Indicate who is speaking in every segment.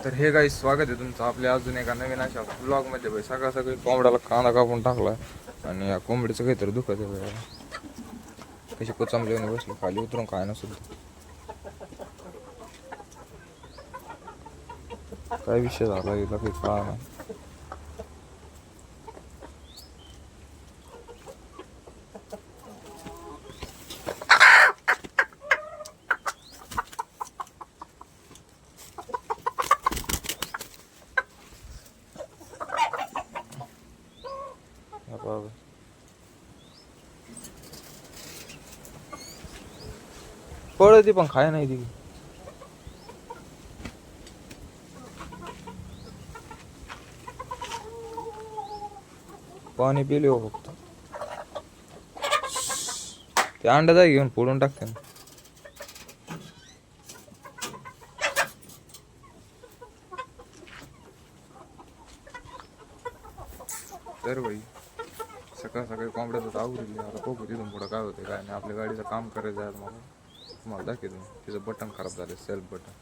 Speaker 1: तर हे काही स्वागत आहे तुमचं आपल्या अजून एका नवीन अशा ब्लॉगमध्ये भाई. सकाळ सकाळी कोंबड्याला कांदा कापून टाकला आणि या कोंबडीचं काहीतरी दुखत आहे भाई. कशी कोचांबली बसली खाली उतरून काय नसेल काय विषय झाला हिला काही कळा नाही. पळती पण खाय नाही ती. पाणी पिले हो फक्त. ते अंडा जागी घेऊन फोडून टाकते ना. तर भाई सकाळ सकाळी कोंबड्याचं आवडली. आता बघू तिथून पुढं काय होते काय नाही. आपल्या गाडीचं काम करायचं आहे मला. तुम्हाला दाखवतो तिचं बटन खराब झालं, सेल्फ बटन.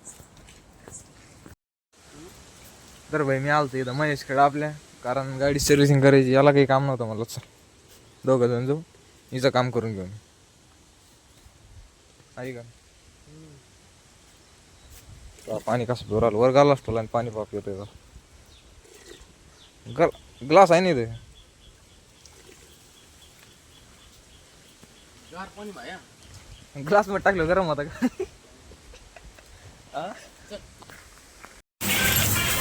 Speaker 1: तर भाई मी आलतो इथं महेशकडे आपल्या, कारण गाडी सर्व्हिसिंग करायची. याला काही काम नव्हतं मला. दोघं जण जाऊ हिचं काम करून घेऊन आई का. पाणी कसं जोराल वर गाला असतो आणि पाणी पाप येतोय. ग्लास आहे नाही ते ग्लास मध्ये टाकलं गरम होता का.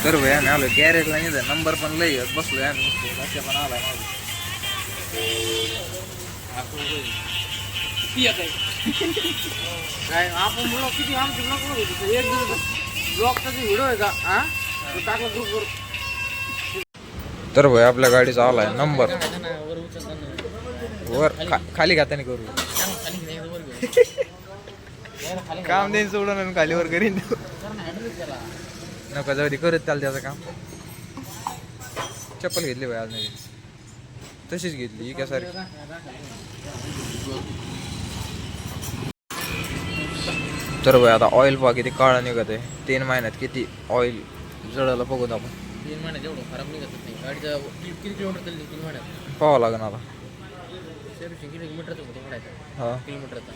Speaker 1: तर भाई आम्ही आलो गॅरेजला. नाही नंबर पण लई बसलोय आम्ही नुसतं. पण आलाय माझं
Speaker 2: काय आपण ब्लॉग किती आमचे ब्लॉग होते एक दिवस ब्लॉगचा जो व्हिडिओ आहे का हा तो टाकला ग्रुपवर.
Speaker 1: तर भाई आपल्या गाडीचा आलाय नंबर. वर खाली घाताने करू काम देईन सोडून खाली वर करीन नका जाऊ दे. करत चाल त्याचं काम. चप्पल घेतली भाई आज नाही तशीच घेतली काय सारी. तर भाई आता ऑइल पहा किती काळा निघत आहे. 3 महिन्यात किती ऑइल जळायला बघून आपण.
Speaker 2: 3 महिन्यात एवढं खराब निघत नाही. गाडीचा किती किलोमीटर चालली 3 महिन्यात
Speaker 1: पाहावं लागेल आता.
Speaker 2: सर्व्हिसिंग किलोमीटरचा होतो काढायचा.
Speaker 1: हा
Speaker 2: किलोमीटरचा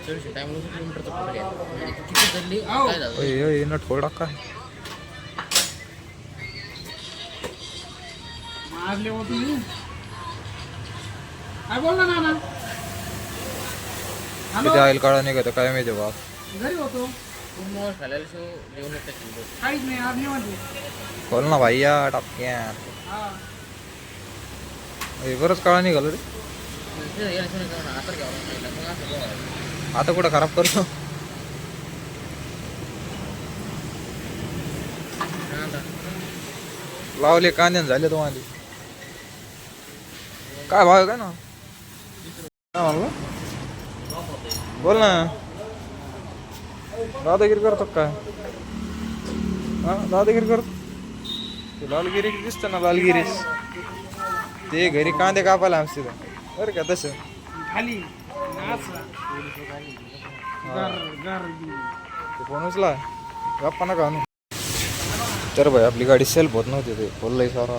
Speaker 2: सर्व्हिसिंग टाइम किलोमीटरचा फोटो घ्यायचा. म्हणजे किती चालली काय झालं
Speaker 1: नट फोड काय
Speaker 2: मारले हो तुम्ही. काय बोलला ना
Speaker 1: किती ऑइल काळा निघत काय माहिती बा.
Speaker 2: घरी होतो पूर्ण खाल्याला शो जेवण काहीच नाही आज निवांत.
Speaker 1: खोल ना भाई या टापक्या. बरंच काळा निघाल रे. आता कुठं खराब करतो. लावले कांद्यान झाले तुम्हाला. काय भाव आहे काय ना काय म्हणलं बोल ना. दादागिरी करतो काय. हा दादागिरी करतो. ते लालगिरी दिसतं ना लालगिरी. ते घरी कांदे कापायला आमचे बरं का तसं
Speaker 2: खाली
Speaker 1: ते फोन उचला गप्पा नका आणू. तर भाई आपली गाडी सेल्फ होत नव्हती. ते बोललंय सारा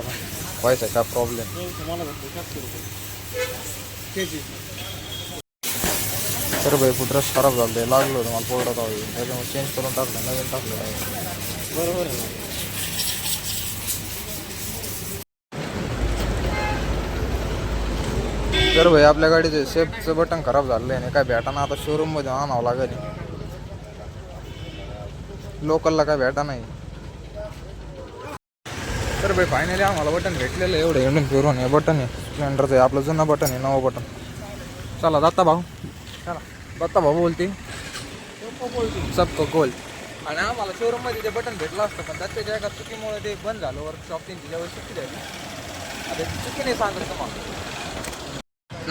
Speaker 1: व्हायचा काय प्रॉब्लेम. तर भाई फुटरस खराब झालं लागलं होतं मला पोळत आहे. त्याच्यामुळे चेंज करून टाकलं नवीन टाकलं.
Speaker 2: बरोबर आहे.
Speaker 1: तर भाई आपल्या गाडीचं सेफचं बटन खराब झालं आहे. काय भेटाना आता शोरूम मध्ये आणावं लागेल. लोकलला काय भेटा नाही. तर भाई फायनली आम्हाला बटन भेटलेलं आहे. एवढं एंडून फिरून हे बटन आहे स्प्लेंडरचं आहे. आपलं जुनं बटन आहे नवं बटन. चला दत्ता भाऊ चला दत्ता भाऊ बोलते सबको गोल. आणि आम्हाला शोरूम मध्ये ते बटन भेटलं असतं पण त्याच्या एका चुकीमुळे ते बंद झालं. वर्कशॉप त्यांची जेव्हा चुकी झाली. आता चुकी नाही सांगत तुम्हाला.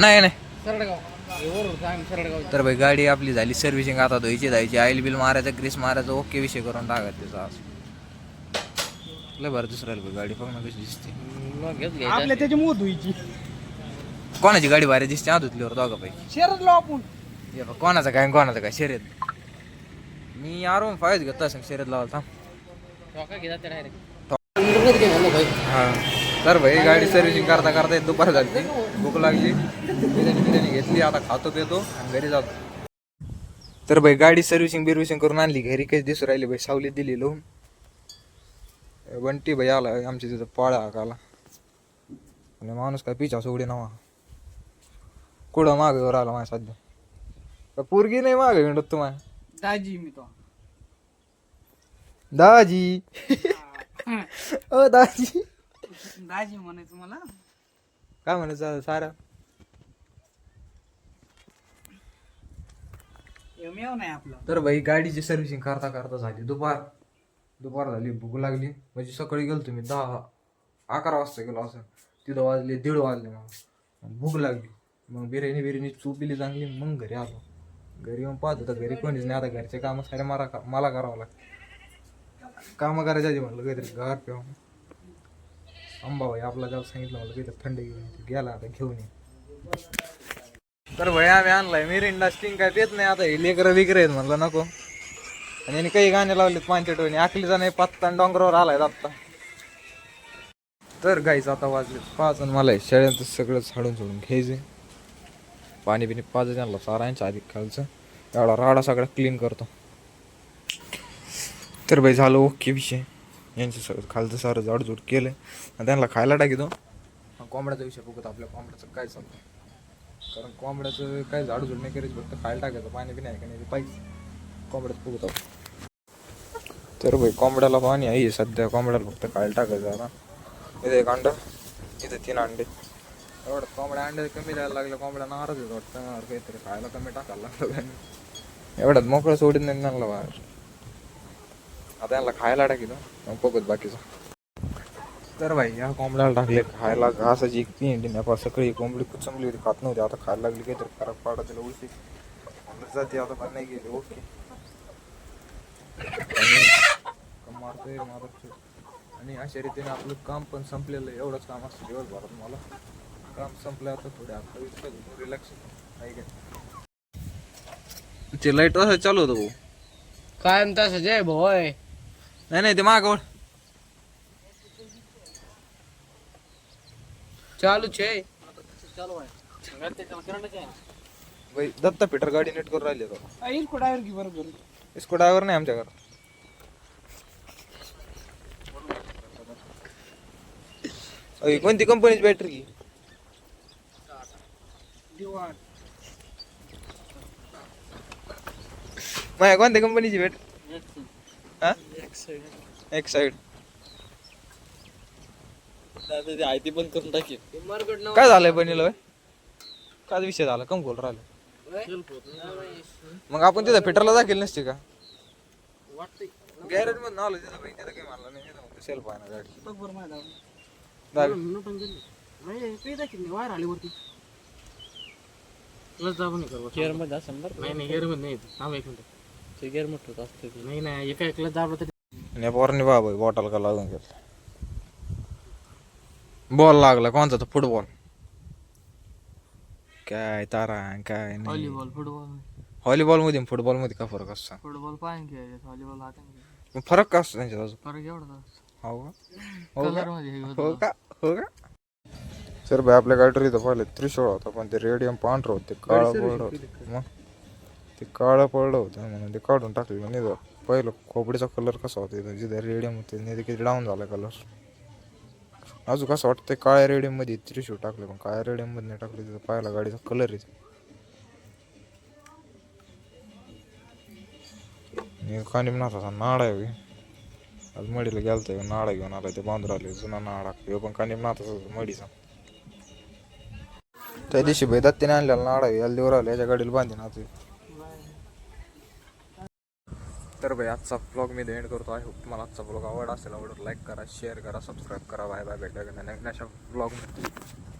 Speaker 1: नाही नाही
Speaker 2: सरडगाव.
Speaker 1: तर भाई गाडी आपली झाली सर्व्हिसिंग. आता धुईची जायची ऑइल बिल मारायचं ग्रीस मारायचं ओके विषय करून टाकायचं त्याचा. आज लय बरं दुसऱ्याला भाई गाडी बघ ना कशी दिसते.
Speaker 2: आपल्या त्याची मूत धुईची.
Speaker 1: कोणाची गाडी भारी दिसते हा धुतल्यावर दोघा पैकी.
Speaker 2: शरद लाव आपण
Speaker 1: कोणाचं काय शर्यत. मी आरून फायच घेतला असं शर्यत लावायला. हा तर भाई गाडी सर्व्हिसिंग करता करता दुपार झाली, भूक लागली, बिर्याणी घेतली, आता खातो पितो आणि घरी जातो. तर भाई गाडी सर्व्हिसिंग करून आणली घरी, काही दिसू राहिली भाई, सावलीत दिली लोन. बंटी भाई आला आमच्या तिथं पाळा हाकाला, आणि माणूस काय पिछा सोडी नवा कुठं मागं आला माझ्या सध्या, का पोरगी नाही मागे म्हणत तुम्हाला
Speaker 2: दाजी मी तो
Speaker 1: दाजी. ओ दाजी
Speaker 2: दाजी म्हणायचं मला.
Speaker 1: काय म्हणायचं सारा.
Speaker 2: मेव नाही आपलं.
Speaker 1: तर भाई गाडीची सर्व्हिसिंग करता करता झाली दुपार झाली, भूक लागली, म्हणजे सकाळी गेलो तुम्ही 10-11 वाजता गेलो असं, तिथं वाजले 1:30 वाजले, मला भूक लागली, मग बिर्याणी चुपिली चांगली, मग घरी आलो. घरी येऊन पाहतो तर घरी कोणीच नाही, आता घरचे कामं सारे मला करावं लागतं. कामं करायच्या आधी म्हटलं काहीतरी गार पिऊ. अंबा भाई आपला जेव्हा सांगितलं मला काहीतरी थंड घेऊन गेला, आता घेऊन ये. तर भाई आम्ही आणलाय मिरिंडा स्टिंग, काय पेत नाही आता, हे लेकरं बिकर आहेत म्हणलं नको. आणि यांनी काही गाणे लावलेत पांचटवणी, आखलीचा नाही पत्ता डोंगरावर आलाय आत्ता. तर गाईच आता वाजले 5 आणि मला शेळ्यांचं सगळंच हाडून सोडून घ्यायचे, पाणी बिणी पाजत आणलं सारांच्या आधी खालचं, एवढा राडा सगळा क्लीन करतो. तर भाई झालं ओके विषय, यांचं सगळं खालचं सारं जाडजूड केलं आणि त्यांना खायला टाकीतो. कोंबड्याचा विषय बघत, आपल्या कोंबड्याचं काय चालतं, कारण कोंबड्याचं काय झाडझूड नाही करायचं, फक्त खायला टाकायचं, पाणी बिणी आहे का नाही पाहिजे कोंबड्याचं बघत आपण. तर भाई कोंबड्याला पाणी आहे सध्या, कोंबड्याला फक्त खायला टाकायचं. आता इथं 1 अंडं, इथं 3 अंडे, एवढं कोंबड्या अंडे कमी द्यायला लागलं, कोंबड्या नाराज होत वाटतं, काहीतरी खायला कमी टाकायला लागलं, एवढ्यात मोकळं सोडत नाही त्यांना बाहेर. आता यांना खायला टाकीतो, मग बघत बाकीचं. तर भाई या कोंबड्याला टाकले खायला घासाची एक पिंडी, नेपाळ सकाळी कोंबडी कुचंबली होती, खात नव्हती, आता खायला लागली, काहीतरी फरक पाडा तिला उलटी जाते, आता पण नाही गेली. ओके मारतोय आणि अशा रीतीने आपलं काम पण संपलेलं आहे. एवढंच काम असतं दिवसभरात, मला काम संपलं, आता थोडे आता रिलॅक्स आहे का. ते लाईट असं चालू होतं भाऊ,
Speaker 2: काय म्हणता सजय भोय.
Speaker 1: नाही ते मागवड
Speaker 2: चालू छे
Speaker 1: भाई. दत्ता पीटर गाडी नीट करून राहिली आता,
Speaker 2: इसको ड्राइवर की बरोबर.
Speaker 1: इसको ड्रायव्हर नाही आमच्या घरात. कोणती कंपनीची बॅटरी, माझ्या कोणत्या कंपनीची बॅटरी, हा एक साईड
Speaker 2: आयती बंद करून टाकी.
Speaker 1: काय झालंय बनीला, काय विषय झाला, कम खोल राहिलं. मग आपण तिथं फिटरला दाखल नसते का, गॅरेज मध्ये आलो तिथं तिथं काही मानला नाही, सेल्फ आहे ना गाडी.
Speaker 2: गेअर मध्ये असं नाही, गेअर मध्ये नाही, गेअर मोठं असतं नाही, एका एकला दाबलं तरी.
Speaker 1: पोरांनी बाबा बॉटल का लागून घेतला, बॉल लागला कोणता, तो फुटबॉल काय तारा काय नाही.
Speaker 2: व्हॉलीबॉल फुटबॉल,
Speaker 1: व्हॉलीबॉल मध्ये फुटबॉल मध्ये का फरक असतो,
Speaker 2: फुटबॉल पाहिजे खेळायचं, व्हॉलीबॉल हाताने.
Speaker 1: फरक का असतो त्यांच्यात अजून,
Speaker 2: फरक एवढा
Speaker 1: हो का,
Speaker 2: कलर मध्ये
Speaker 1: हो का, हो का. सर भाई आपल्या गाडीवर इथं पाहिलं त्रिशूळ होता, पण ते रेडियम पांढरं होतं, ते काळं पडलं होतं, मग ते काळं पडलं होतं म्हणून ते काढून टाकलं. नाही पहिलं खोपडीचा कलर कसा होता इथं, जिथे रेडियम होते नाही ते किती डाऊन झाला कलर. अजून कसं वाटतं काळ्या रेडियम मध्ये त्रिशूळ टाकलं, पण काळ्या रेडियम मध्ये नाही टाकलं, तिथं पाहिला गाडीचा कलर येते. कानिमनाथाचा नाडा आहे, आज मडीला गेलता, नाडा घेऊन आला, ते बांधून आले जुना नाडा, ह्यो पण कानिमनाथाचा मडीचा. त्या दिवशी भाई दत्तीने आणलेला नाडा याला देऊ राहिला, याच्या गाडीला बांधीन आता. तर भाई आजचा ब्लॉग मी एंड करतो. आय होप तुम्हाला आजचा ब्लॉग आवडला असेल, आवडला लाईक करा, शेअर करा, सबस्क्राईब करा. बाय बाय, भेटूया नवीन अशा ब्लॉग मध्ये.